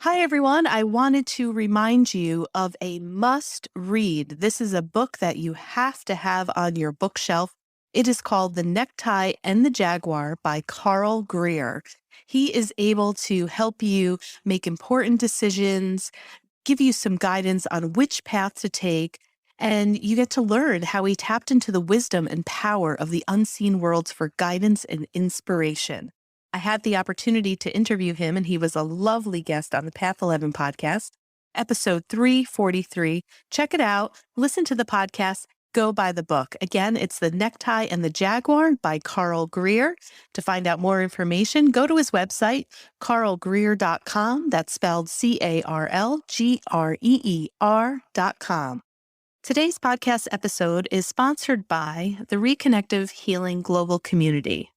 Hi, everyone. I wanted to remind you of a must read. This is a book that you have to have on your bookshelf. It is called The Necktie and the Jaguar by Greer. He is able to help you make important decisions, give you some guidance on which path to take, and you get to learn how he tapped into the wisdom and power of the unseen worlds for guidance and inspiration. I had the opportunity to interview him, and he was a lovely guest on the Path 11 podcast, episode 343. Check it out. Listen to the podcast. Go buy the book. Again, it's The Necktie and the Jaguar by Greer. To find out more information, go to his website, carlgreer.com. That's spelled CarlGreer.com. Today's podcast episode is sponsored by the Reconnective Healing Global Community.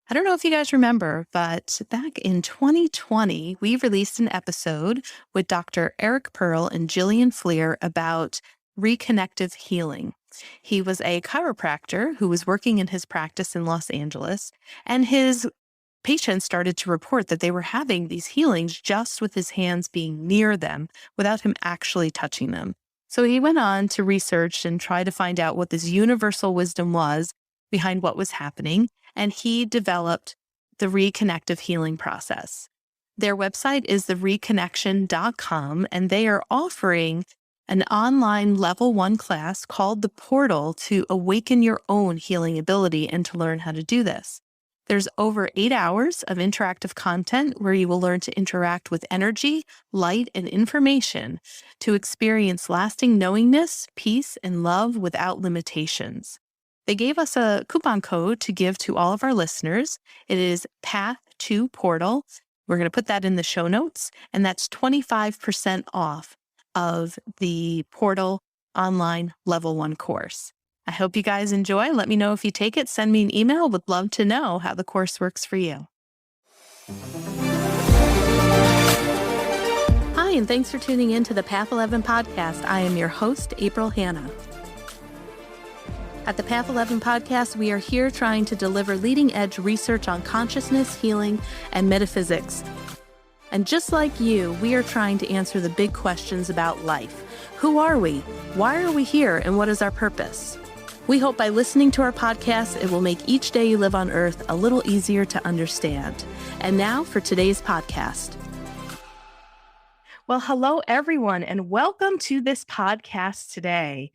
I don't know if you guys remember, but back in 2020, we released an episode with Dr. Eric Pearl and Jillian Fleer about Reconnective Healing. He was a chiropractor who was working in his practice in Los Angeles, and his patients started to report that they were having these healings just with his hands being near them without him actually touching them. So he went on to research and try to find out what this universal wisdom was behind what was happening, and he developed the Reconnective Healing process. Their website is thereconnection.com, and they are offering an online level 1 class called The Portal to awaken your own healing ability and to learn how to do this. There's over 8 hours of interactive content where you will learn to interact with energy, light, and information to experience lasting knowingness, peace, and love without limitations. They gave us a coupon code to give to all of our listeners. It is Path2Portal. We're going to put that in the show notes, and that's 25% off of the Portal online level 1 course. I hope you guys enjoy. Let me know if you take it. Send me an email. Would love to know how the course works for you. Hi, and thanks for tuning in to the Path 11 podcast. I am your host, April Hanna. At the Path 11 podcast, we are here trying to deliver leading-edge research on consciousness, healing, and metaphysics. And just like you, we are trying to answer the big questions about life. Who are we? Why are we here? And what is our purpose? We hope by listening to our podcast, it will make each day you live on Earth a little easier to understand. And now for today's podcast. Well, hello, everyone, and welcome to this podcast today.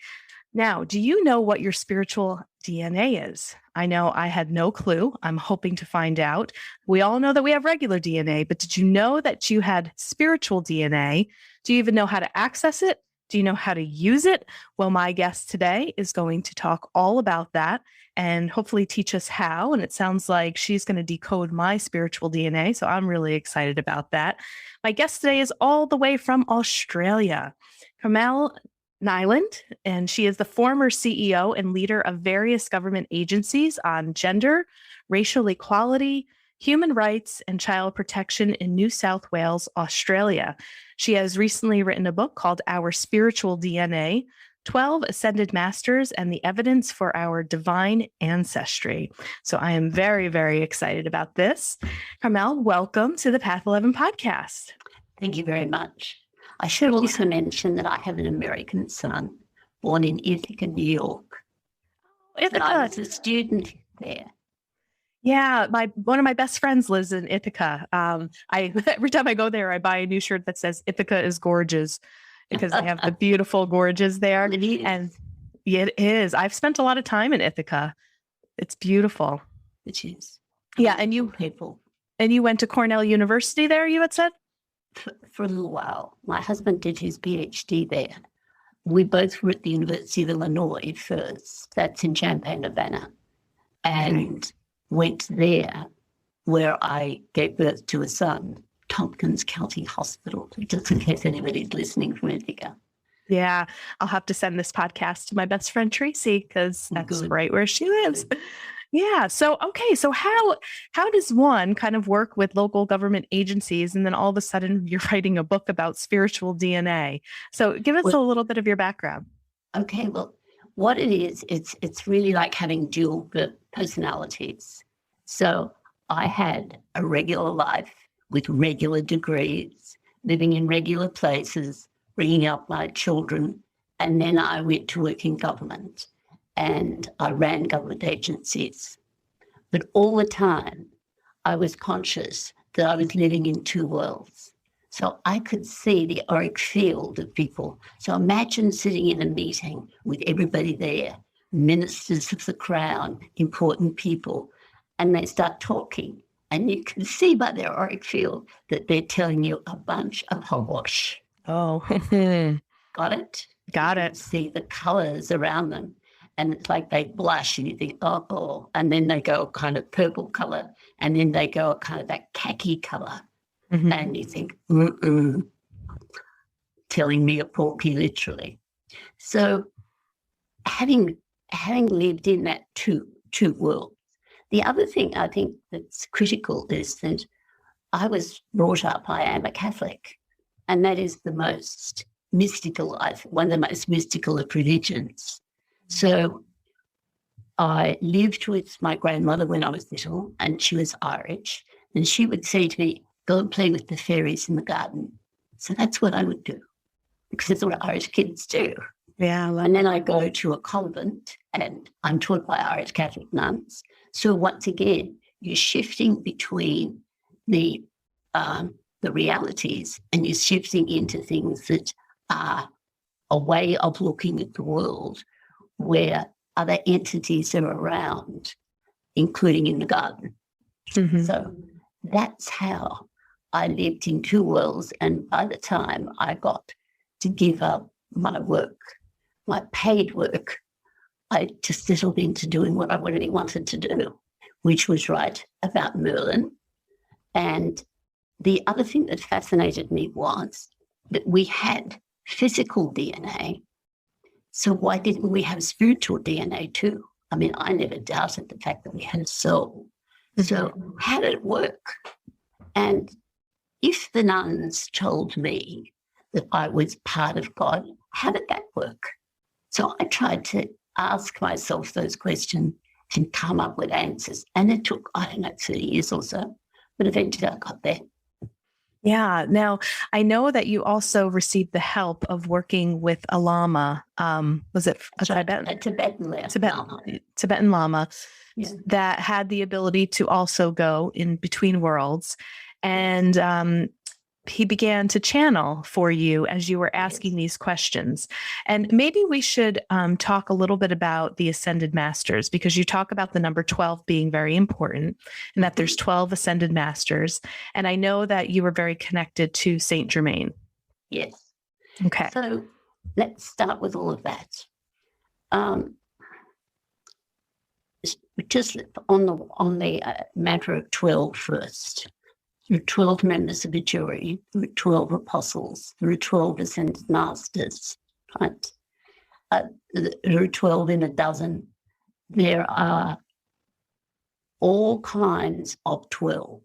Now, do you know what your spiritual DNA is? I know I had no clue. I'm hoping to find out. We all know that we have regular DNA, but did you know that you had spiritual DNA? Do you even know how to access it? Do you know how to use it? Well, my guest today is going to talk all about that and hopefully teach us how. And it sounds like she's going to decode my spiritual DNA. So I'm really excited about that. My guest today is all the way from Australia, Carmel Niland, and she is the former CEO and leader of various government agencies on gender, racial equality, human rights, and child protection in New South Wales, Australia. She has recently written a book called Our Spiritual DNA, 12 Ascended Masters and the Evidence for Our Divine Ancestry. So I am very, very excited about this. Carmel, welcome to the Path 11 podcast. Thank you very much. I should also mention that I have an American son born in Ithaca, New York. Ithaca. I was a student there. Yeah, one of my best friends lives in Ithaca. Every time I go there, I buy a new shirt that says Ithaca is gorgeous because they have the beautiful gorges there. It is. And it is. I've spent a lot of time in Ithaca. It's beautiful. It is. Yeah, and you went to Cornell University there, you had said? For a little while. My husband did his PhD there. We both were at the University of Illinois first. That's in Champaign-Urbana. And went there where I gave birth to a son, Tompkins County Hospital, just in case anybody's listening from Ithaca. Yeah, I'll have to send this podcast to my best friend Tracy because that's right where she lives. Yeah. So, okay. So how does one kind of work with local government agencies and then all of a sudden you're writing a book about spiritual DNA? So give us a little bit of your background. Okay. Well, what it is, it's really like having dual personalities. So I had a regular life with regular degrees, living in regular places, bringing up my children, and then I went to work in government and I ran government agencies. But all the time, I was conscious that I was living in two worlds. So I could see the auric field of people. So imagine sitting in a meeting with everybody there, ministers of the crown, important people, and they start talking. And you can see by their auric field that they're telling you a bunch of hogwash. Oh, Got it? got You it. see the colours around them. And it's like they blush and you think, oh, and then they go kind of purple colour, and then they go kind of that khaki colour. Mhm. And you think, telling me a porky, literally. So having lived in that two worlds, the other thing I think that's critical is that I was brought up, I am a Catholic, and that is the most mystical, one of the most mystical of religions. So I lived with my grandmother when I was little, and she was Irish, and she would say to me, go and play with the fairies in the garden. So that's what I would do, because that's what Irish kids do. Yeah. And then I go to a convent, and I'm taught by Irish Catholic nuns. So once again, you're shifting between the realities, and you're shifting into things that are a way of looking at the world where other entities are around, including in the garden. Mhm. So that's how I lived in two worlds. And by the time I got to give up my work, my paid work, I just settled into doing what I really wanted to do, which was write about Merlin. And the other thing that fascinated me was that we had physical DNA. So why didn't we have spiritual DNA too? I mean, I never doubted the fact that we had a soul. So how did it work? And if the nuns told me that I was part of God, how did that work? So I tried to ask myself those questions and come up with answers. And it took, 30 years or so, but eventually I got there. Yeah. Now, I know that you also received the help of working with a lama. Was it a Tibetan? A Tibetan lama. Tibetan lama Yeah. that had the ability to also go in between worlds. And he began to channel for you as you were asking these questions. And maybe we should talk a little bit about the Ascended Masters, because you talk about the number 12 being very important and that there's 12 Ascended Masters. And I know that you were very connected to Saint Germain. Yes. Okay. So let's start with all of that. Just on the matter of 12 first. There are 12 members of a jury, there are 12 apostles, there are 12 ascended masters, right? There are 12 in a dozen. There are all kinds of 12.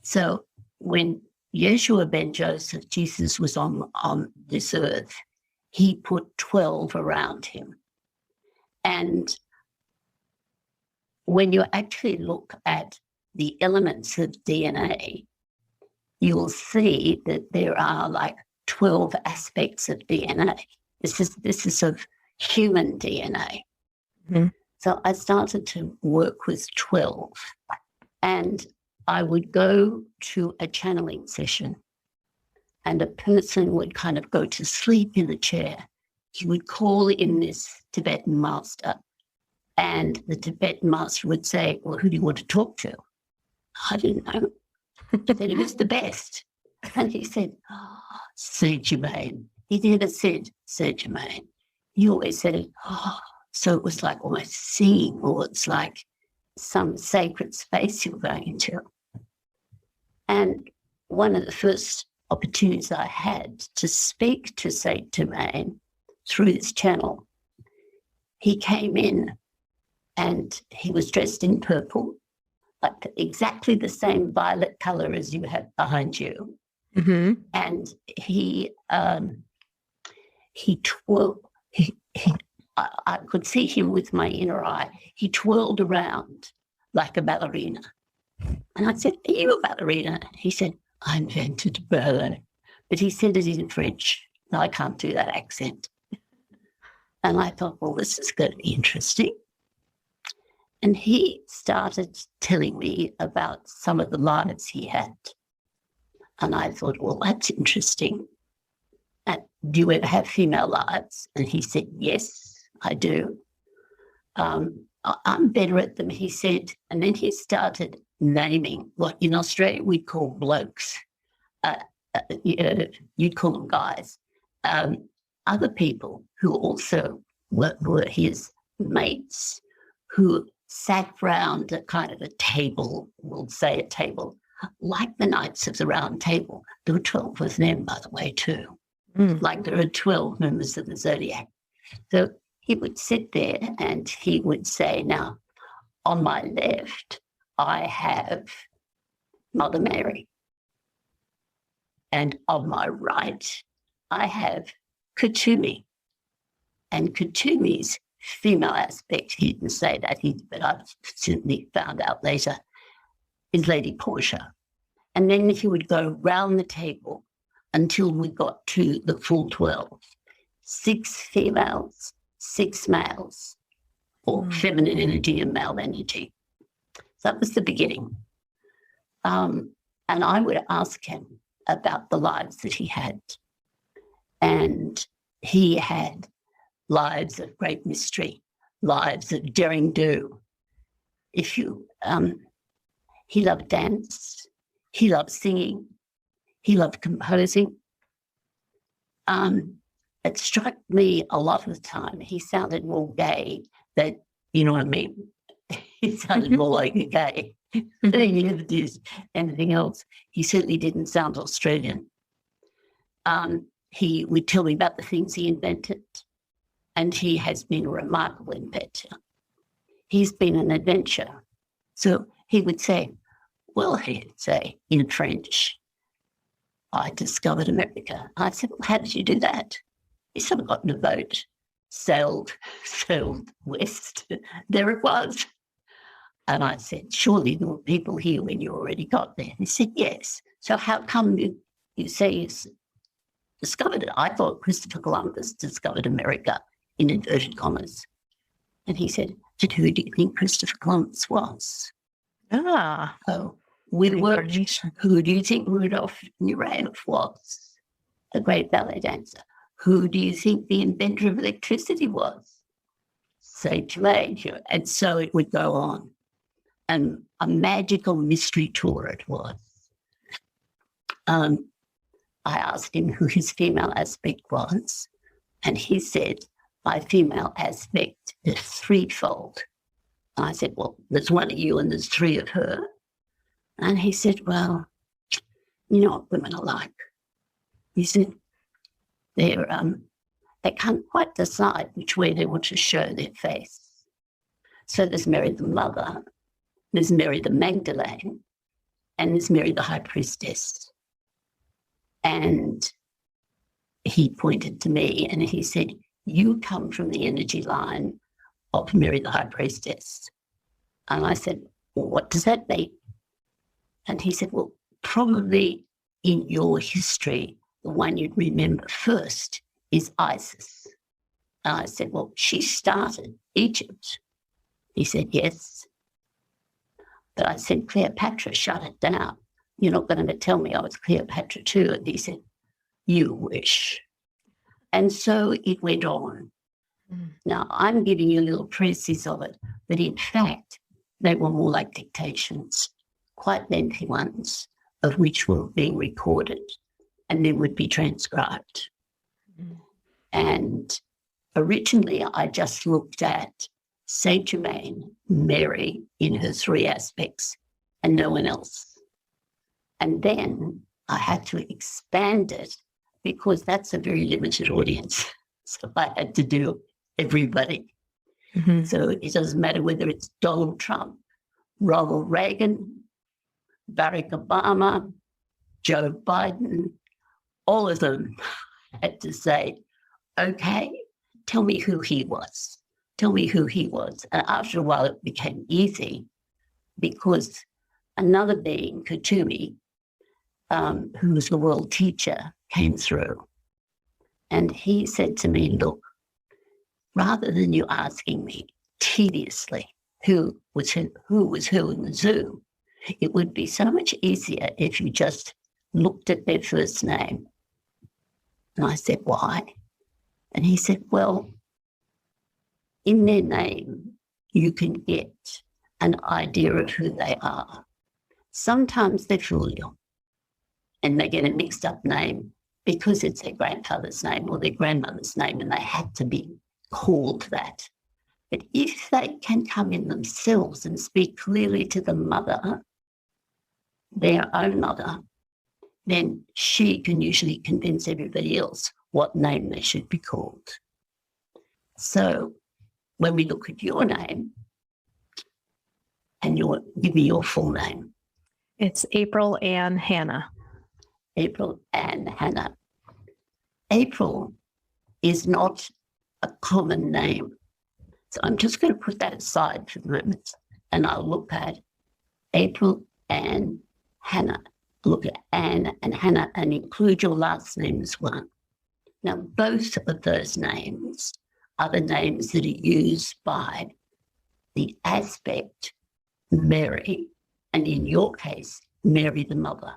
So when Yeshua ben Joseph, Jesus, was on this earth, he put 12 around him. And when you actually look at the elements of DNA, you'll see that there are like 12 aspects of DNA. This is of human DNA. Mm-hmm. So I started to work with 12, and I would go to a channeling session, and a person would kind of go to sleep in the chair. He would call in this Tibetan master, and the Tibetan master would say, well, who do you want to talk to? I didn't know. That he was the best. And he said, Saint Germain. He never said Saint Germain. He always said it, so it was like almost singing, or it's like some sacred space you're going into. And one of the first opportunities I had to speak to Saint Germain through this channel, he came in and he was dressed in purple, like exactly the same violet colour as you have behind you. Mm-hmm. And I could see him with my inner eye. He twirled around like a ballerina. And I said, are you a ballerina? He said, I invented ballet. but he said it in French. No, I can't do that accent. And I thought, well, this is going to be interesting. And he started telling me about some of the lives he had. And I thought, well, that's interesting. And do you ever have female lives? And he said, yes, I do. I'm better at them, he said. And then he started naming what in Australia we'd call blokes. You'd call them guys. Other people who also were his mates, who sat round a kind of a table, we'll say a table, like the Knights of the Round Table. There were 12 of them, by the way, too. Like there are 12 members of the Zodiac. So he would sit there and he would say, now, on my left, I have Mother Mary. And on my right, I have Katumi. And Katumi's female aspect, he didn't say that, but I've certainly found out later, is Lady Portia. And then he would go round the table until we got to the full 12. 6 females, 6 males, or feminine energy and male energy. So that was the beginning. And I would ask him about the lives that he had. And he had lives of great mystery, lives of daring do. He loved dance, he loved singing, he loved composing. It struck me a lot of the time, he sounded more gay than, you know what I mean? He sounded more like a gay than he ever did anything else. He certainly didn't sound Australian. He would tell me about the things he invented, and he has been a remarkable inventor. He's been an adventurer. So he would say, well, he'd say in French, I discovered America. I said, well, how did you do that? He said, I got in a boat, sailed west. There it was. And I said, surely there were people here when you already got there. He said, yes. So how come you say you discovered it? I thought Christopher Columbus discovered America, in inverted commas. And he said, but who do you think Christopher Columbus was? Oh, with work, who do you think Rudolph Nureyev was? A great ballet dancer. Who do you think the inventor of electricity was? Saint Germain. And so it would go on. And a magical mystery tour it was. I asked him who his female aspect was, and he said, my female aspect is threefold. I said, well, there's one of you and there's 3 of her. And he said, well, you know what women are like. He said, they can't quite decide which way they want to show their face. So there's Mary the Mother, there's Mary the Magdalene, and there's Mary the High Priestess. And he pointed to me and he said, you come from the energy line of Mary the High Priestess. And I said, well, what does that mean? And he said, well, probably in your history, the one you'd remember first is Isis. And I said, well, she started Egypt. He said, yes. But I said, Cleopatra shut it down. You're not going to tell me I was Cleopatra too. And he said, you wish. And so it went on. Now, I'm giving you little traces of it, but in fact, they were more like dictations, quite lengthy ones, of which were being recorded and then would be transcribed. And originally, I just looked at Saint Germain, Mary in her 3 aspects, and no one else. And then I had to expand it because that's a very limited audience. So I had to do everybody. So it doesn't matter whether it's Donald Trump, Ronald Reagan, Barack Obama, Joe Biden, all of them had to say, okay, tell me who he was. Tell me who he was. And after a while, it became easy because another being, Katumi, who was the world teacher, came through. And he said to me, look, rather than you asking me tediously who was who in the zoo, it would be so much easier if you just looked at their first name. And I said, why? And he said, well, in their name, you can get an idea of who they are. Sometimes they fool you and they get a mixed up name because it's their grandfather's name or their grandmother's name and they had to be called that. But if they can come in themselves and speak clearly to the mother, their own mother, then she can usually convince everybody else what name they should be called. So when we look at your name, and give me your full name. It's April Ann Hannah. April Ann Hannah. April is not a common name. So I'm just going to put that aside for the moment, and I'll look at April Ann Hannah. Look at Anne and Hannah and include your last name as well. Now, both of those names are the names that are used by the aspect Mary, and in your case, Mary the Mother.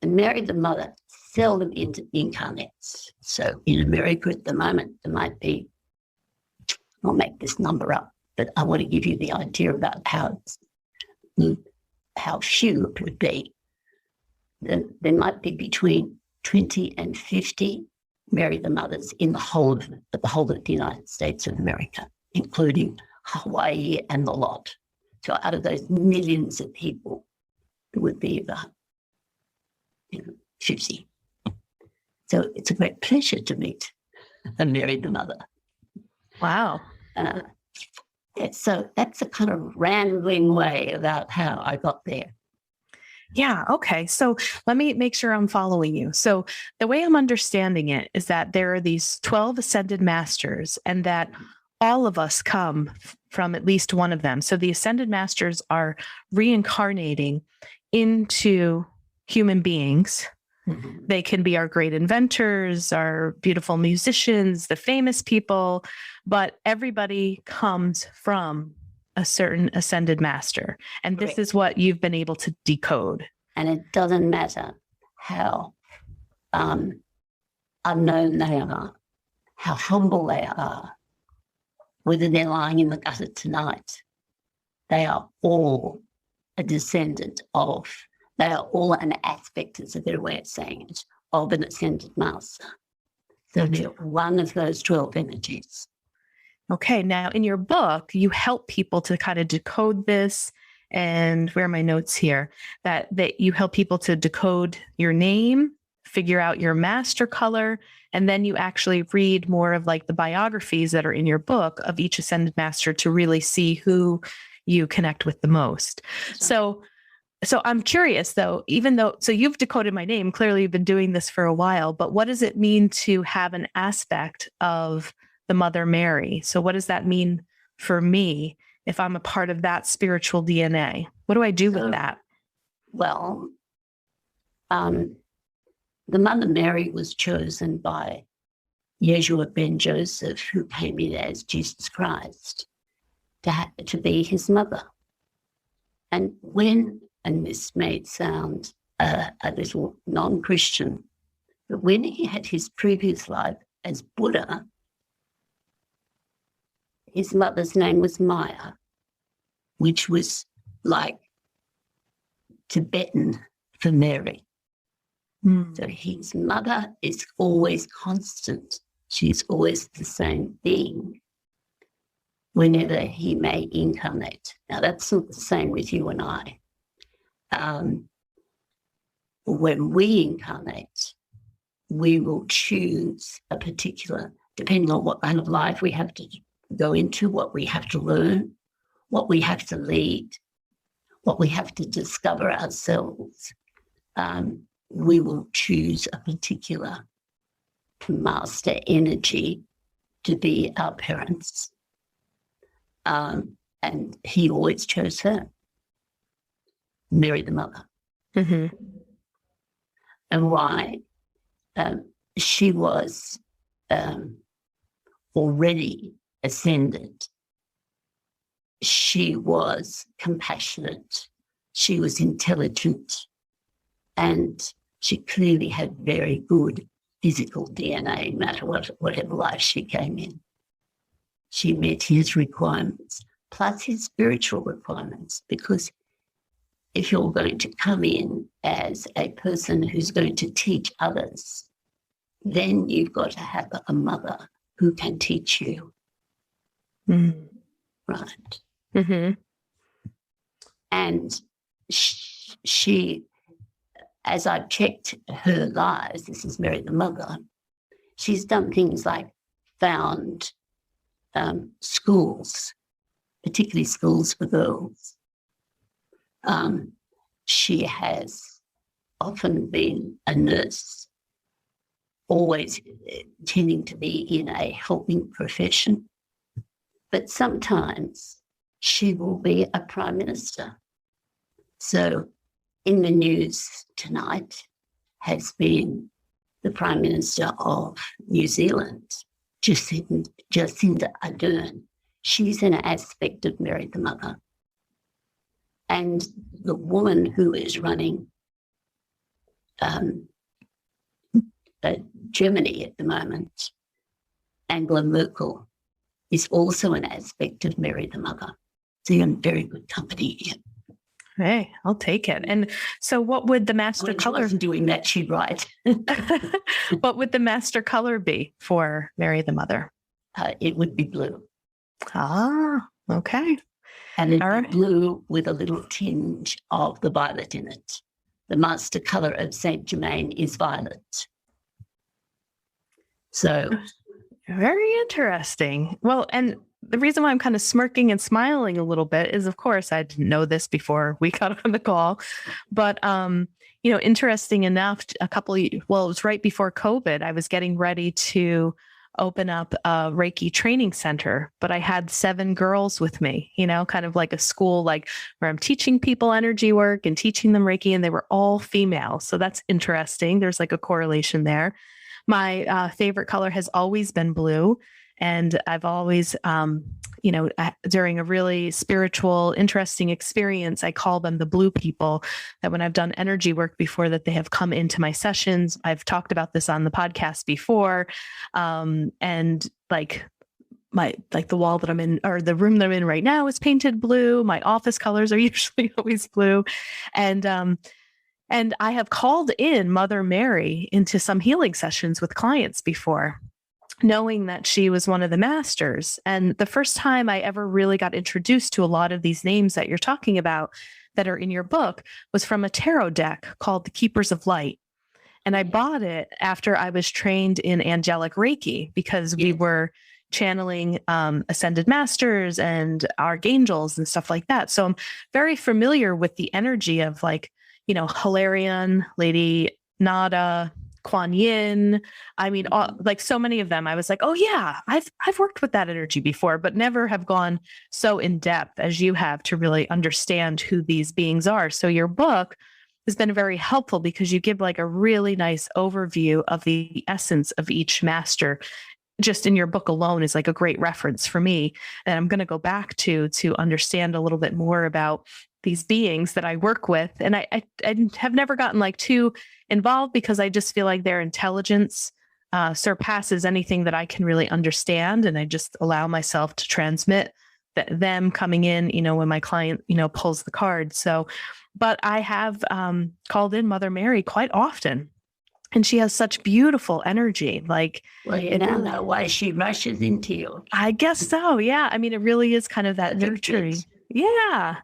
And Mary the Mother seldom incarnates. So in America at the moment, there might be, I'll make this number up, but I want to give you the idea about how few it would be. There might be between 20 and 50 Mary the Mothers in the whole of the United States of America, including Hawaii and the lot. So out of those millions of people, there would be about 50. So it's a great pleasure to meet Mary the Mother. Wow. So that's a kind of rambling way about how I got there. Yeah. Okay. So let me make sure I'm following you. So the way I'm understanding it is that there are these 12 ascended masters and that all of us come from at least one of them. So the ascended masters are reincarnating into human beings. Mm-hmm. They can be our great inventors, our beautiful musicians, the famous people, but everybody comes from a certain ascended master. And this is what you've been able to decode. And it doesn't matter how unknown they are, how humble they are, whether they're lying in the gutter tonight. They are all a descendant of, they are all an aspect, is a better way of saying it, of an ascended master. So they're one of those 12 energies. Okay, now in your book, you help people to kind of decode this, and where are my notes here? That you help people to decode your name, figure out your master color, and then you actually read more of like the biographies that are in your book of each ascended master to really see who you connect with the most. So I'm curious though, so you've decoded my name, clearly you've been doing this for a while, but what does it mean to have an aspect of the Mother Mary? So what does that mean for me if I'm a part of that spiritual DNA? What do I do with that? Well, the Mother Mary was chosen by Yeshua ben Joseph, who came in as Jesus Christ, to be his mother. And this may sound a little non-Christian, but when he had his previous life as Buddha, his mother's name was Maya, which was like Tibetan for Mary. So his mother is always constant. She's always the same being whenever he may incarnate. Now, that's not the same with you and I. When we incarnate, we will choose a particular, depending on what kind of life we have to go into, what we have to learn, what we have to lead, what we have to discover ourselves. We will choose a particular master energy to be our parents. And he always chose her, Mary the Mother. Mm-hmm. and why she was already ascended. She was compassionate, she was intelligent, and she clearly had very good physical DNA, no matter whatever life she came in. She met his requirements, plus his spiritual requirements, because if you're going to come in as a person who's going to teach others, then you've got to have a mother who can teach you. Mm. Right. Mm-hmm. And she, as I've checked her lives, this is Mary the Mother, she's done things like found schools, particularly schools for girls. She has often been a nurse, always tending to be in a helping profession, but sometimes she will be a prime minister. So in the news tonight has been the Prime Minister of New Zealand, Jacinda Ardern. She's an aspect of Mary the Mother. And the woman who is running Germany at the moment, Angela Merkel, is also an aspect of Mary the Mother. So you're in very good company here. Hey, I'll take it. And so what would the master color... She wasn't doing that, she'd write. What would the master color be for Mary the Mother? It would be blue. Ah, okay. And it'd be blue with a little tinge of the violet in it. The master color of Saint Germain is violet. So... Very interesting. Well, and the reason why I'm kind of smirking and smiling a little bit is, of course, I didn't know this before we got on the call, but, interesting enough, it was right before COVID, I was getting ready to open up a Reiki training center, but I had 7 girls with me, kind of like a school, like where I'm teaching people energy work and teaching them Reiki, and they were all female. So that's interesting. There's like a correlation there. My favorite color has always been blue. And I've always, during a really spiritual, interesting experience, I call them the blue people, that when I've done energy work before, that they have come into my sessions. I've talked about this on the podcast before. And like the wall that I'm in, or the room that I'm in right now, is painted blue. My office colors are usually always blue. And I have called in Mother Mary into some healing sessions with clients before, knowing that she was one of the masters. And the first time I ever really got introduced to a lot of these names that you're talking about that are in your book was from a tarot deck called the Keepers of Light. And I bought it after I was trained in angelic Reiki, because we were channeling ascended masters and archangels and stuff like that. So I'm very familiar with the energy of Hilarion, Lady Nada, Kuan Yin. I mean, like so many of them, I was like, oh yeah, I've worked with that energy before, but never have gone so in depth as you have to really understand who these beings are. So your book has been very helpful because you give like a really nice overview of the essence of each master. Just in your book alone is like a great reference for me. And I'm going to go back to understand a little bit more about these beings that I work with. And I have never gotten like too involved, because I just feel like their intelligence surpasses anything that I can really understand. And I just allow myself to transmit them coming in, when my client, pulls the card. So, but I have called in Mother Mary quite often. And she has such beautiful energy. Like, well, you don't know why she rushes into you. I guess so. Yeah. I mean, it really is kind of that nurturing. Yeah.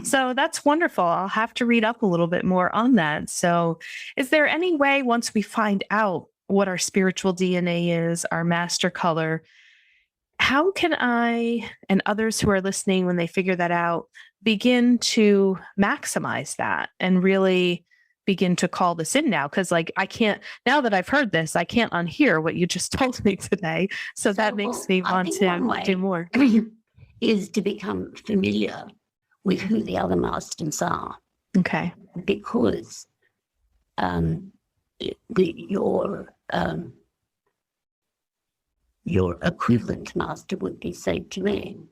So that's wonderful. I'll have to read up a little bit more on that. So is there any way, once we find out what our spiritual DNA is, our master color, how can I and others who are listening, when they figure that out, begin to maximize that and really begin to call this in now? Because I can't, now that I've heard this, I can't unhear what you just told me today. So that makes me want to do more. Is to become familiar with who the other masters are. Okay. Because your equivalent master would be Saint Germain.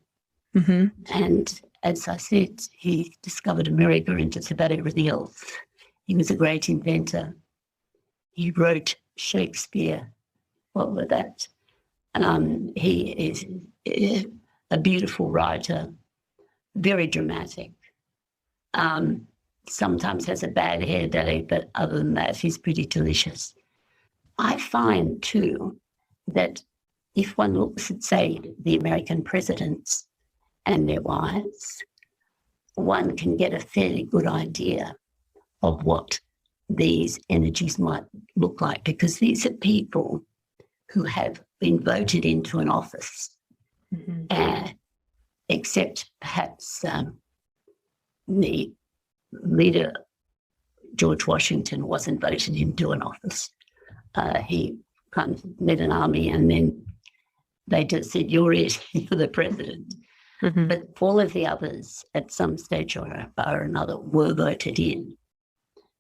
Mm-hmm. And as I said, he discovered America and just about everything else. He was a great inventor. He wrote Shakespeare. What was that? He is a beautiful writer, very dramatic. Sometimes has a bad hair day, but other than that, he's pretty delicious. I find, too, that if one looks at, say, the American presidents and their wives, one can get a fairly good idea of what these energies might look like, because these are people who have been voted into an office, except perhaps the leader, George Washington, wasn't voted into an office. He kind of led an army and then they just said, you're it, you're the president. Mm-hmm. But all of the others at some stage or another were voted in.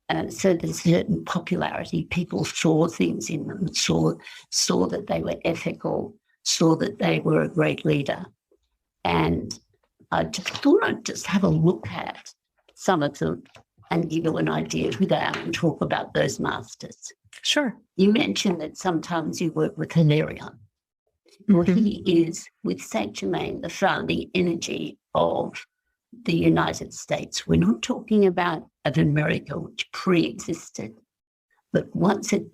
And so there's a certain popularity. People saw things in them, saw that they were ethical, saw that they were a great leader. And I just thought I'd just have a look at some of them and give you an idea of who they are and talk about those masters. Sure. You mentioned that sometimes you work with Hilarion. Well, he is, with Saint Germain, the founding energy of the United States. We're not talking about of America, which pre-existed, but once it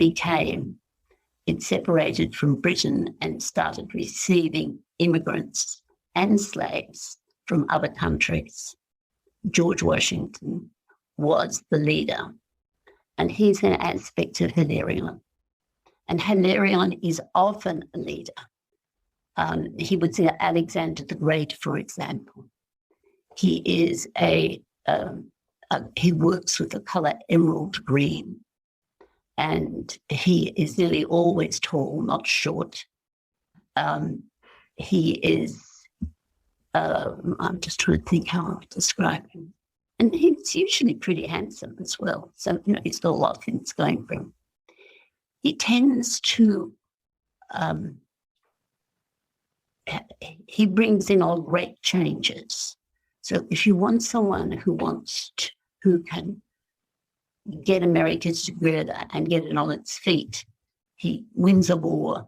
separated from Britain and started receiving immigrants and slaves from other countries. George Washington was the leader, and he's an aspect of Hilarion. And Hilarion is often a leader. He was Alexander the Great, for example. He is he works with the color emerald green, and he is nearly always tall, not short. He is, I'm just trying to think how I'll describe him. And he's usually pretty handsome as well. So, he's got a lot of things going for him. He tends to, he brings in all great changes. So if you want someone who can get America together and get it on its feet, he wins a war,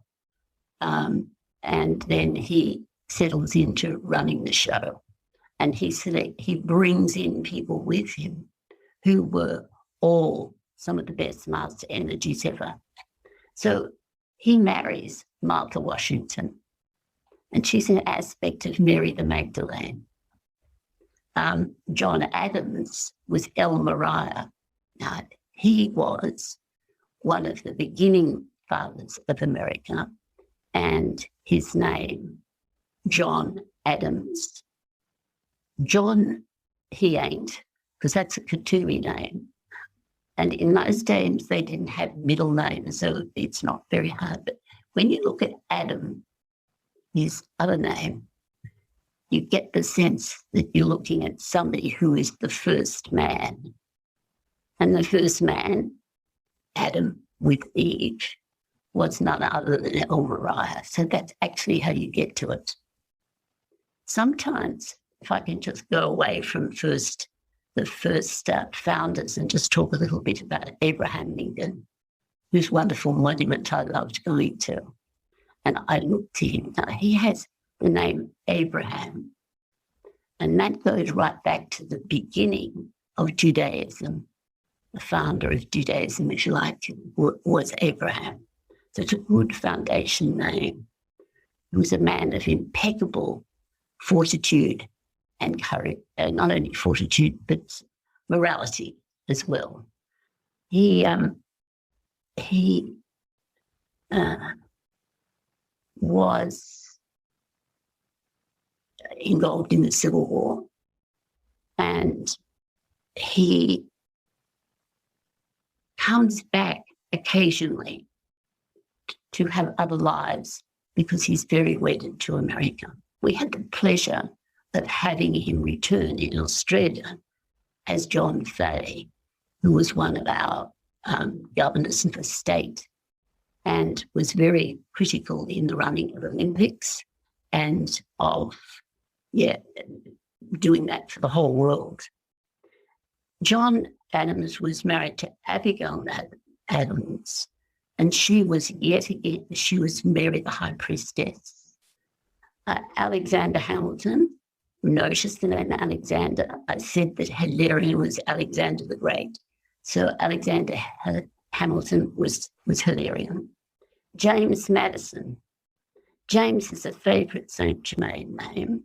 and then he settles into running the show. And he brings in people with him who were all some of the best master energies ever. So he marries Martha Washington, and she's an aspect of Mary the Magdalene. John Adams was El Mariah. Now, he was one of the beginning fathers of America, and his name, John Adams. John, he ain't, because that's a Katoomey name. And in those days, they didn't have middle names, so it's not very hard. But when you look at Adam, his other name, you get the sense that you're looking at somebody who is the first man. And the first man, Adam with Eve, was none other than El Mariah. So that's actually how you get to it. Sometimes, if I can just go away from the first founders and just talk a little bit about Abraham Lincoln, whose wonderful monument I loved going to. And I looked to him. Now, he has the name Abraham, and that goes right back to the beginning of Judaism. The founder of Judaism, if you like, was Abraham. So it's a good foundation name. He was a man of impeccable fortitude and courage, not only fortitude, but morality as well. He was involved in the Civil War, and he comes back occasionally to have other lives because he's very wedded to America. We had the pleasure of having him return in Australia as John Fay, who was one of our governors of the state, and was very critical in the running of Olympics and of, doing that for the whole world. John Adams was married to Abigail Adams, and she was Mary the High Priestess. Alexander Hamilton, notice the name Alexander. I said that Hilarion was Alexander the Great. So Alexander Hamilton was Hilarion. James Madison. James is a favourite Saint Germain name.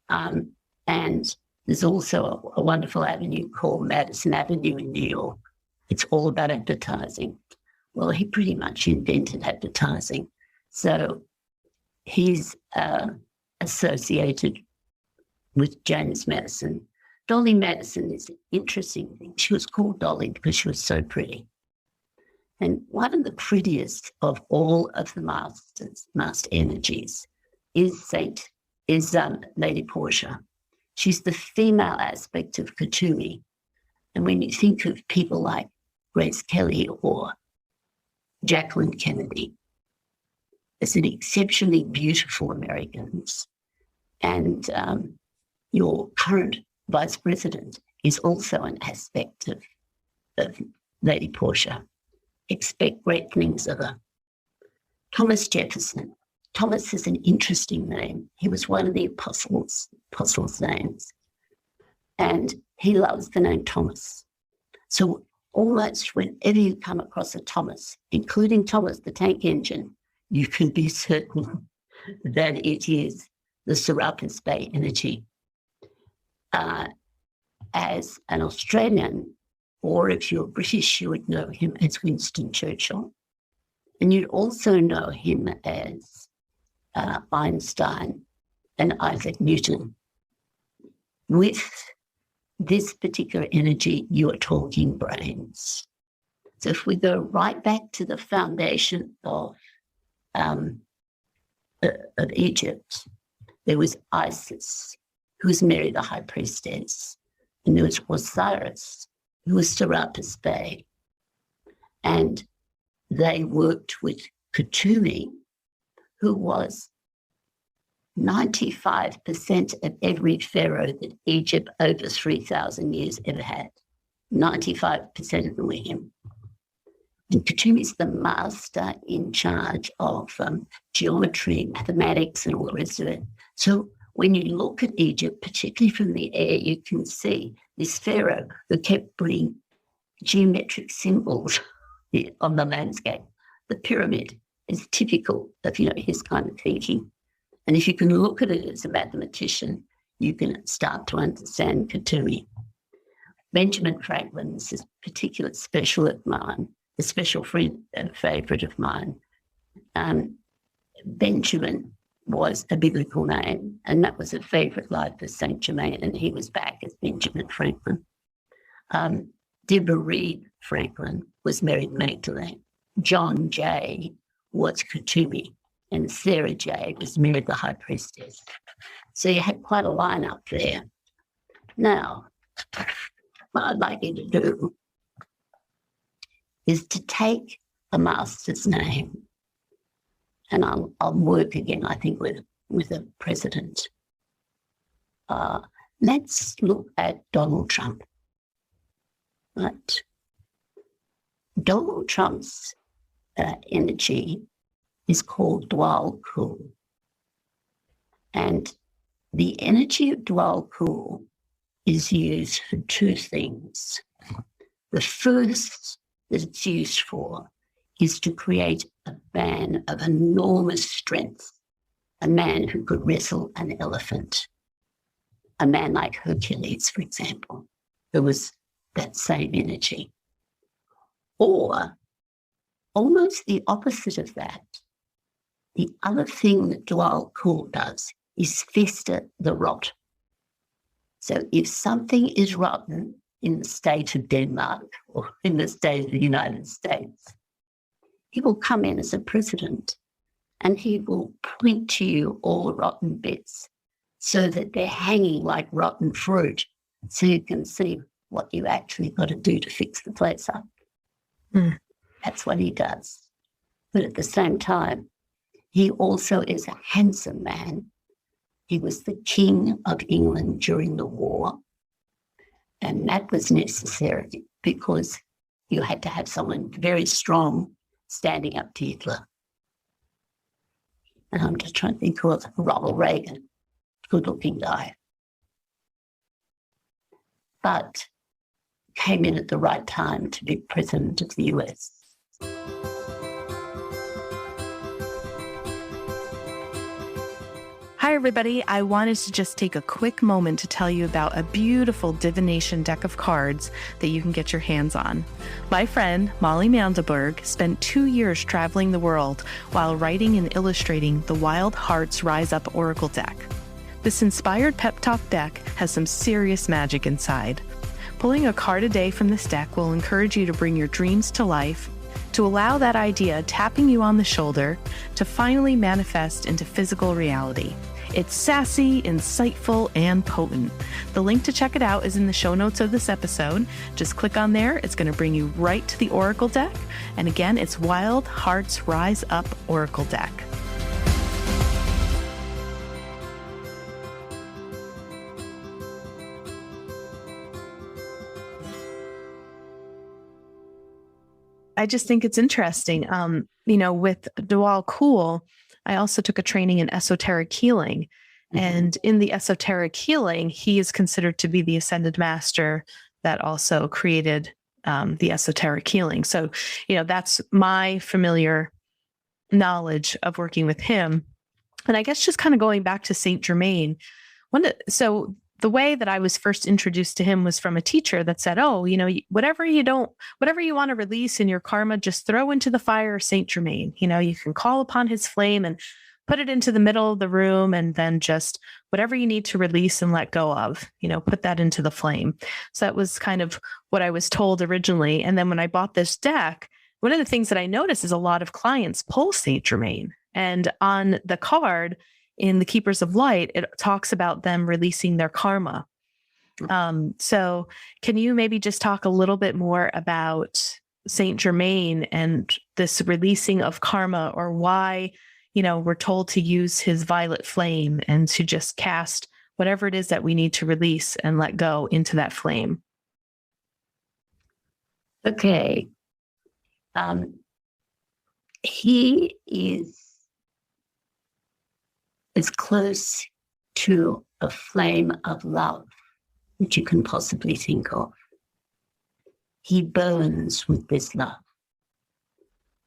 And there's also a wonderful avenue called Madison Avenue in New York. It's all about advertising. Well, he pretty much invented advertising. So he's associated with James Madison. Dolly Madison is an interesting thing. She was called Dolly because she was so pretty. And one of the prettiest of all of the master energies is Lady Portia. She's the female aspect of Katumi. And when you think of people like Grace Kelly or Jacqueline Kennedy, as an exceptionally beautiful Americans, and your current Vice President is also an aspect of Lady Portia. Expect great things of her. Thomas Jefferson. Thomas is an interesting name. He was one of the apostles' names. And he loves the name Thomas. So almost whenever you come across a Thomas, including Thomas the Tank Engine, you can be certain that it is the Serapis Bay energy. As an Australian, or if you're British, you would know him as Winston Churchill. And you'd also know him as Einstein and Isaac Newton. With this particular energy, you are talking brains. So if we go right back to the foundation of Egypt, there was Isis, who was Mary the High Priestess, and there was Osiris, who was Serapis Bey. And they worked with Katumi, who was 95% of every pharaoh that Egypt over 3,000 years ever had. 95% of them were him. And Katumi is the master in charge of geometry, mathematics, and all the rest of it. So when you look at Egypt, particularly from the air, you can see this pharaoh who kept putting geometric symbols on the landscape. The pyramid is typical of, his kind of thinking. And if you can look at it as a mathematician, you can start to understand Katumi. Benjamin Franklin is a particular special of mine, a special friend and favourite of mine. Benjamin was a biblical name, and that was a favourite life of Saint Germain, and he was back as Benjamin Franklin. Deborah Reed Franklin was Mary Magdalene. John Jay was Katumi, and Sarah J was Mary the High Priestess. So you had quite a lineup there. Now, what I'd like you to do is to take a master's name, and I'll work again, I think, with a president. Let's look at Donald Trump. Right. Donald Trump's energy is called Dwal Kul. And the energy of Dwal Kul is used for two things. The first that it's used for is to create a man of enormous strength, a man who could wrestle an elephant, a man like Hercules, for example, who was that same energy. Or almost the opposite of that, the other thing that Dwal Kul does is fester the rot. So if something is rotten in the state of Denmark or in the state of the United States, he will come in as a president and he will point to you all the rotten bits so that they're hanging like rotten fruit so you can see what you actually got to do to fix the place up. Mm. That's what he does. But at the same time, he also is a handsome man. He was the King of England during the war, and that was necessary because you had to have someone very strong standing up to Hitler. And I'm just trying to think of Ronald Reagan, good-looking guy. But came in at the right time to be president of the US. Hi, everybody. I wanted to just take a quick moment to tell you about a beautiful divination deck of cards that you can get your hands on. My friend, Molly Mandelberg, spent 2 years traveling the world while writing and illustrating the Wild Hearts Rise Up Oracle deck. This inspired pep talk deck has some serious magic inside. Pulling a card a day from this deck will encourage you to bring your dreams to life, to allow that idea tapping you on the shoulder to finally manifest into physical reality. It's sassy, insightful, and potent. The link to check it out is in the show notes of this episode. Just click on there. It's going to bring you right to the Oracle deck. And again, it's Wild Hearts Rise Up Oracle deck. I just think it's interesting. With Dewal Cool, I also took a training in esoteric healing. Mm-hmm. And in the esoteric healing, he is considered to be the ascended master that also created the esoteric healing. So, that's my familiar knowledge of working with him. And I guess just kind of going back to Saint Germain, the way that I was first introduced to him was from a teacher that said, whatever you want to release in your karma, just throw into the fire of Saint Germain. You can call upon his flame and put it into the middle of the room, and then just whatever you need to release and let go of, put that into the flame. So that was kind of what I was told originally. And then when I bought this deck, one of the things that I noticed is a lot of clients pull Saint Germain. And on the card, in the Keepers of Light, it talks about them releasing their karma. So can you maybe just talk a little bit more about Saint Germain and this releasing of karma, or why, we're told to use his violet flame and to just cast whatever it is that we need to release and let go into that flame? Okay. He is as close to a flame of love that you can possibly think of. He burns with this love.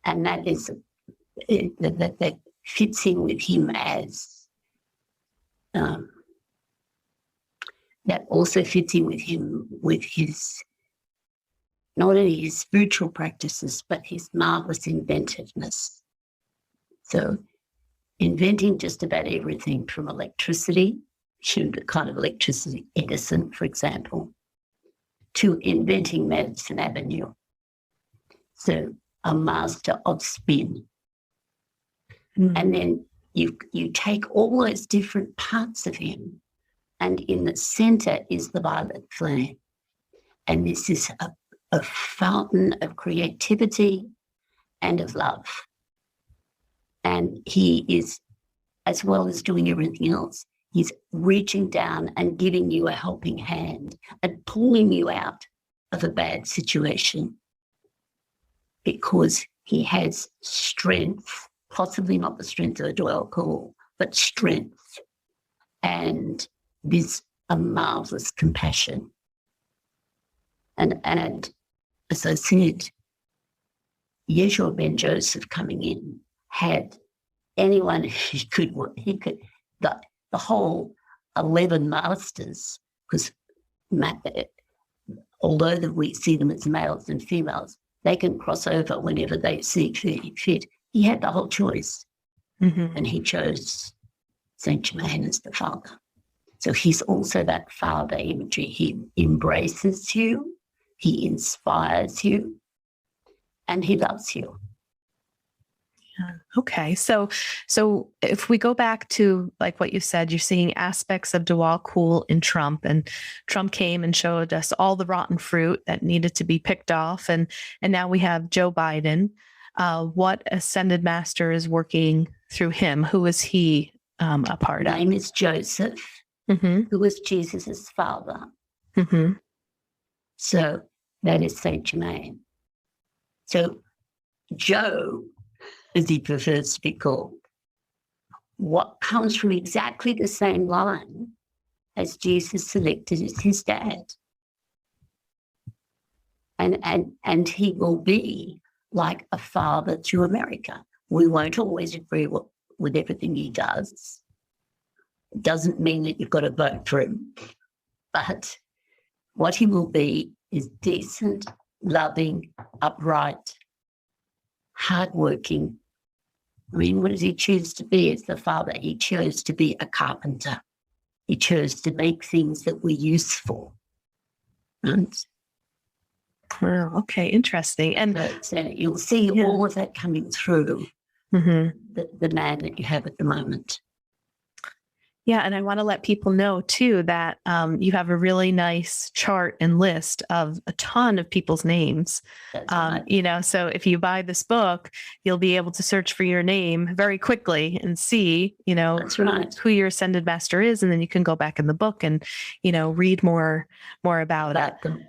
And that fits in with him as, that also fits in with him with his, not only his spiritual practices, but his marvelous inventiveness. So, inventing just about everything from electricity, the kind of electricity, Edison, for example, to inventing Madison Avenue. So a master of spin. Mm. And then you take all those different parts of him, and in the center is the violet flame. And this is a fountain of creativity and of love. And he is, as well as doing everything else, he's reaching down and giving you a helping hand and pulling you out of a bad situation, because he has strength, possibly not the strength of a Dwell Call, but strength, and this a marvelous compassion. And as I said, Yeshua ben Joseph coming in had anyone he could the whole 11 masters, because although we see them as males and females, they can cross over whenever they see fit. He had the whole choice. Mm-hmm. And he chose Saint Germain as the father. So he's also that father imagery. He embraces you, he inspires you, and he loves you. Okay. So if we go back to like what you said, you're seeing aspects of Dwal Kul in Trump, and Trump came and showed us all the rotten fruit that needed to be picked off. And now we have Joe Biden. What ascended master is working through him? Who is he a part His of? name is Joseph, who was Jesus' father. Mm-hmm. So that is Saint Germain. So Joe, as he prefers to be called, what comes from exactly the same line as Jesus selected as his dad. And he will be like a father to America. We won't always agree with everything he does. It doesn't mean that you've got to vote for him. But what he will be is decent, loving, upright, hardworking. I mean, what does he choose to be as the father? He chose to be a carpenter. He chose to make things that were useful. Right? Wow. Okay. Interesting. And so you'll see all of that coming through the man that you have at the moment. Yeah, and I want to let people know too that you have a really nice chart and list of a ton of people's names. Right. You know, so if you buy this book, you'll be able to search for your name very quickly and see, you know, who your ascended master is, and then you can go back in the book and, you know, read more about it. Them.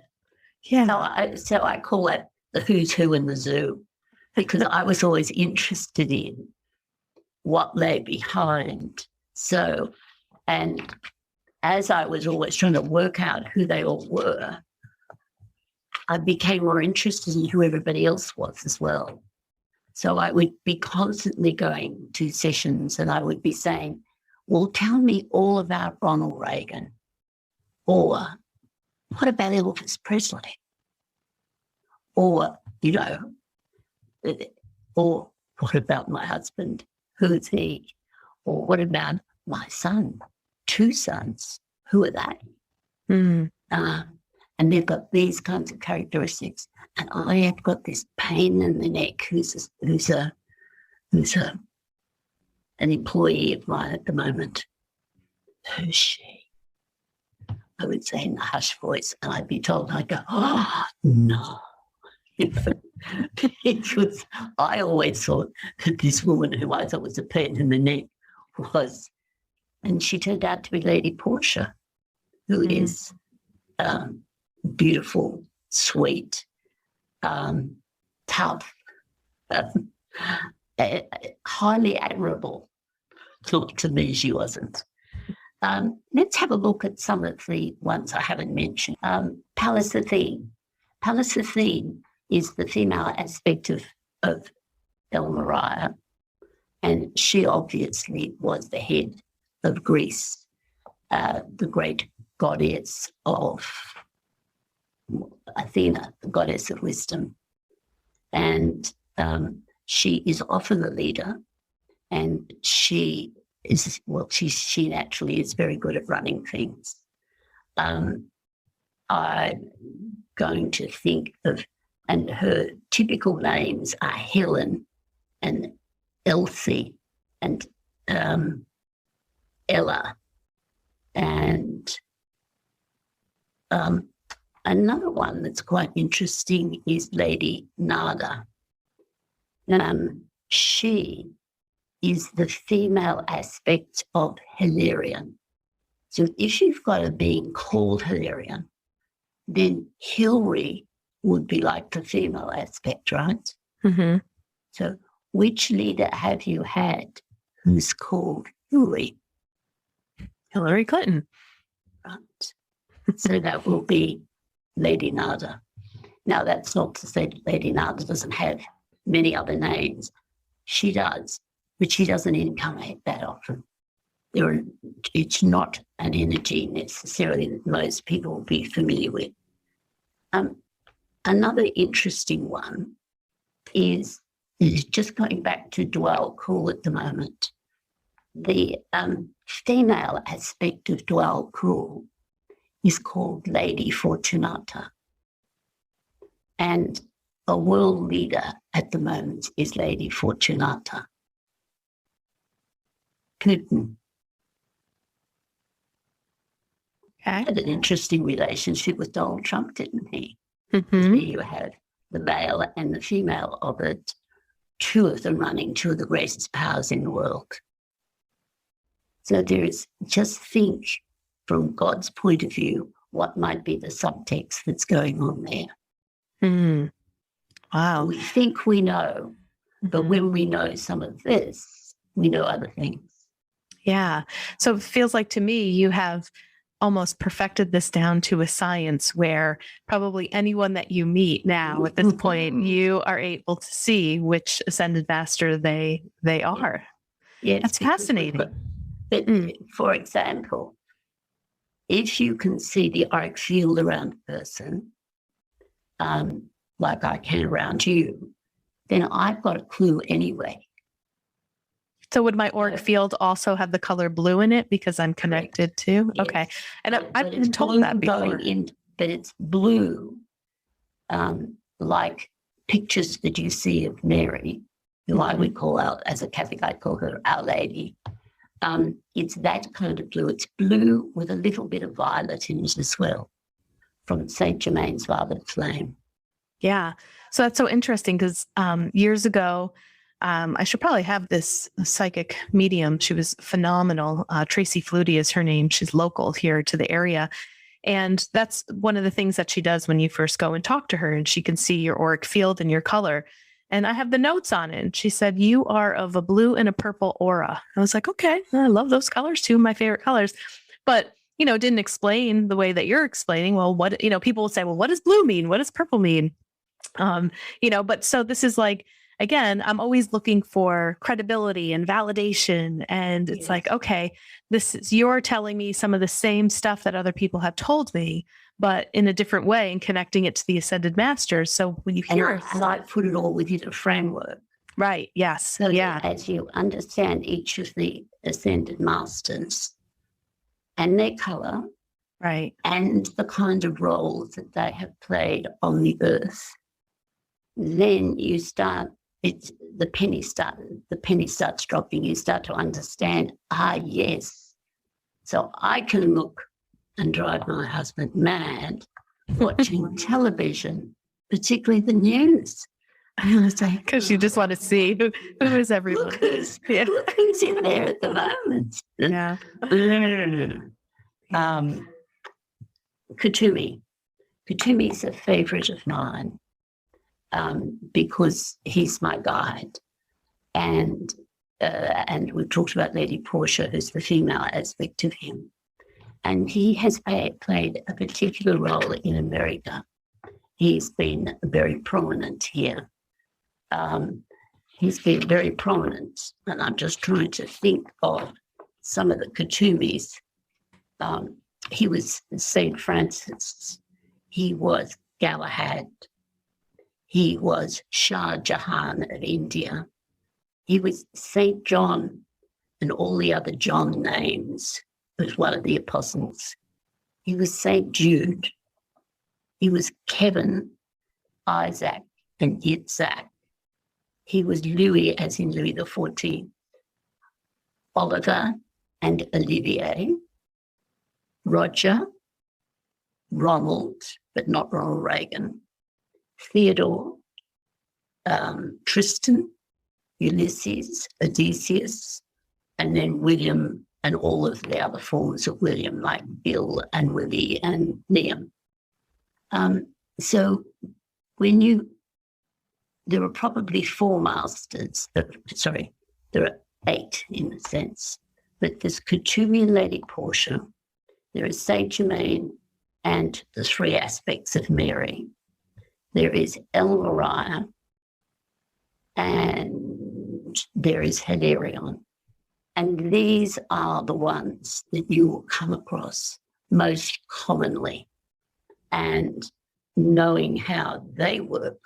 Yeah. So I call it the who's who in the zoo, because I was always interested in what lay behind. So, and as I was always trying to work out who they all were, I became more interested in who everybody else was as well. So I would be constantly going to sessions and I would be saying, well, tell me all about Ronald Reagan. Or what about Elvis Presley? Or, you know, or what about my husband? Who's he? Or what about my son? 2 sons. Who are they? And they've got these kinds of characteristics. And I have got this pain in the neck who's an employee of mine at the moment. Who's she? I would say in a hushed voice, and I'd be told, and I'd go, oh, no. Because I always thought that this woman who I thought was a pain in the neck was, and she turned out to be Lady Portia, who is beautiful, sweet, tough, highly admirable. Look, to me, she wasn't. Let's have a look at some of the ones I haven't mentioned. Pallas Athene. Pallas Athene is the female aspect of El Mariah, and she obviously was the head of Greece, the great goddess of Athena, the goddess of wisdom. And she is often the leader, and she naturally is very good at running things. I'm going to think of, and her typical names are Helen and Elsie and Ella, and another one that's quite interesting is Lady Nada. She is the female aspect of Hilarion. So if you've got a being called Hilarion, then Hilary would be like the female aspect, right? So which leader have you had who's called Hillary? Hillary Clinton. Right. So that will be Lady Nada. Now, that's not to say that Lady Nada doesn't have many other names. She does, but she doesn't incarnate that often. It's not an energy necessarily that most people will be familiar with. Another interesting one is just going back to Dwal Kul at the moment. The female aspect of Dwal Kul is called Lady Fortunata. And a world leader at the moment is Lady Fortunata. Putin had an interesting relationship with Donald Trump, didn't he? Mm-hmm. Here you had the male and the female of it, two of them running two of the greatest powers in the world. So just think from God's point of view, what might be the subtext that's going on there. Mm. Wow. We think we know, but when we know some of this, we know other things. Yeah. So it feels like to me, you have almost perfected this down to a science where probably anyone that you meet now at this point, you are able to see which ascended master they are. Yes, that's fascinating. But for example, if you can see the auric field around a person, like I can around you, then I've got a clue anyway. So would my auric field also have the color blue in it because I'm connected to? Yes. Okay. And I've been told that before. But it's blue, like pictures that you see of Mary, who I would call out, as a Catholic, I call her Our Lady. It's that kind of blue. It's blue with a little bit of violet in it as well, from St. Germain's Violet Flame. Yeah. So that's so interesting because years ago, I should probably have this psychic medium. She was phenomenal. Tracy Flutie is her name. She's local here to the area. And that's one of the things that she does when you first go and talk to her, and she can see your auric field and your color. And I have the notes on it. And she said, you are of a blue and a purple aura. I was like, okay, I love those colors too, my favorite colors. But, didn't explain the way that you're explaining. Well, what, people will say, well, what does blue mean? What does purple mean? But so this is like, again, I'm always looking for credibility and validation. And it's like, okay, you're telling me some of the same stuff that other people have told me, but in a different way and connecting it to the ascended masters. So when you hear and I put it all within a framework. Right. Yes. So as you understand each of the ascended masters and their color, right, and the kind of roles that they have played on the earth, then you start. The penny starts dropping. You start to understand. Yes. So I can look and drive my husband mad watching television, particularly the news. Because you just want to see who is everyone. Look who's in there at the moment. Yeah. Kuthumi. Kuthumi's a favourite of mine because he's my guide. And we've talked about Lady Portia, who's the female aspect of him. And he has played a particular role in America. He's been very prominent here. He's been very prominent, and I'm just trying to think of some of the Kuthumis. He was St. Francis. He was Galahad. He was Shah Jahan of India. He was St. John and all the other John names, was one of the apostles. He was St. Jude. He was Kevin, Isaac, and Yitzhak. He was Louis, as in Louis XIV, Oliver and Olivier, Roger, Ronald, but not Ronald Reagan, Theodore, Tristan, Ulysses, Odysseus, and then William and all of the other forms of William, like Bill and Willie and Liam. So there are probably four masters, there are 8 in a sense, but there's Kuthumi and Lady Portia, there is Saint Germain and the 3 aspects of Mary, there is El Mariah, and there is Hilarion. And these are the ones that you will come across most commonly. And knowing how they work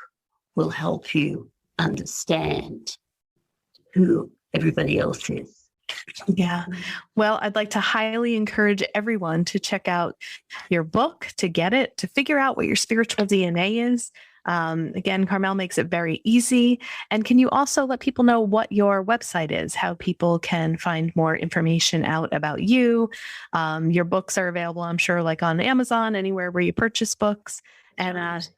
will help you understand who everybody else is. Yeah. Well, I'd like to highly encourage everyone to check out your book, to get it, to figure out what your spiritual DNA is. Again, Carmel makes it very easy. And can you also let people know what your website is, how people can find more information out about you? Your books are available, I'm sure, like on Amazon, anywhere where you purchase books. And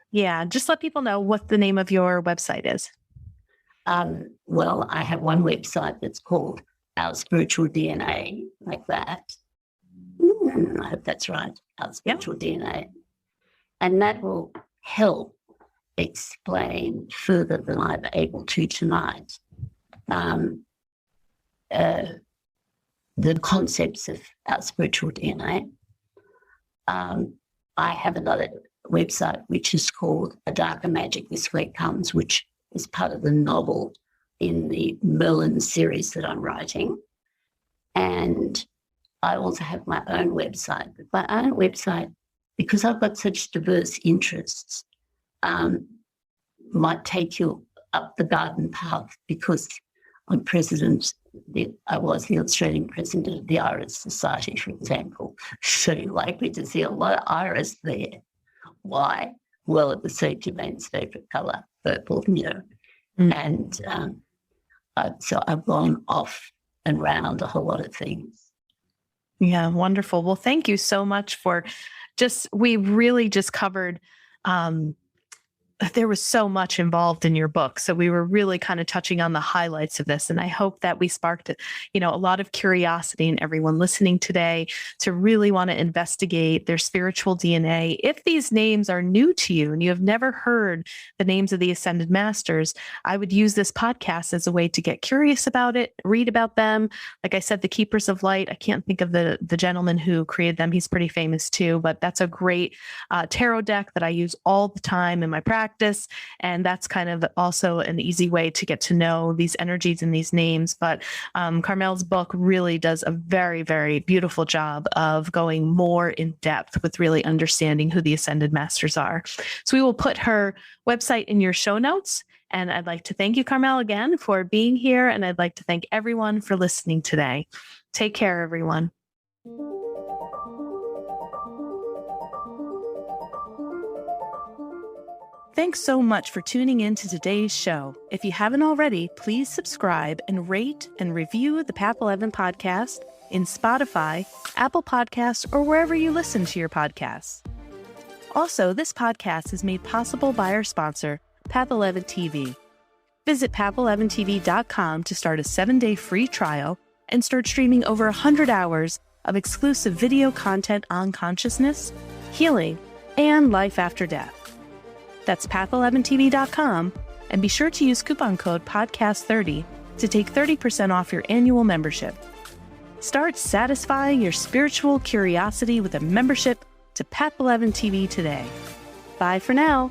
just let people know what the name of your website is. Well, I have one website that's called Our Spiritual DNA, like that. I hope that's right, Our Spiritual DNA. And that will help explain further than I'm able to tonight the concepts of our spiritual DNA. I have another website which is called A Darker Magic This Way Comes, which is part of the novel in the Merlin series that I'm writing. And I also have my own website. But my own website, because I've got such diverse interests, might take you up the garden path, because I'm president, I was the Australian president of the Iris Society, for example. So you're likely to see a lot of iris there. Why? Well, it was St. Germain's favourite colour, purple, And so I've gone off and round a whole lot of things. Yeah, wonderful. Well, thank you so much for we really just covered, there was so much involved in your book. So we were really kind of touching on the highlights of this. And I hope that we sparked, a lot of curiosity in everyone listening today to really want to investigate their spiritual DNA. If these names are new to you and you have never heard the names of the Ascended Masters, I would use this podcast as a way to get curious about it, read about them. Like I said, the Keepers of Light, I can't think of the gentleman who created them. He's pretty famous too, but that's a great tarot deck that I use all the time in my practice. And that's kind of also an easy way to get to know these energies and these names. But Carmel's book really does a very, very beautiful job of going more in depth with really understanding who the Ascended Masters are. So we will put her website in your show notes. And I'd like to thank you, Carmel, again for being here. And I'd like to thank everyone for listening today. Take care, everyone. Thanks so much for tuning in to today's show. If you haven't already, please subscribe and rate and review the Path 11 podcast in Spotify, Apple Podcasts, or wherever you listen to your podcasts. Also, this podcast is made possible by our sponsor, Path 11 TV. Visit path11tv.com to start a 7-day free trial and start streaming over 100 hours of exclusive video content on consciousness, healing, and life after death. That's path11tv.com, and be sure to use coupon code podcast30 to take 30% off your annual membership. Start satisfying your spiritual curiosity with a membership to Path 11 TV today. Bye for now.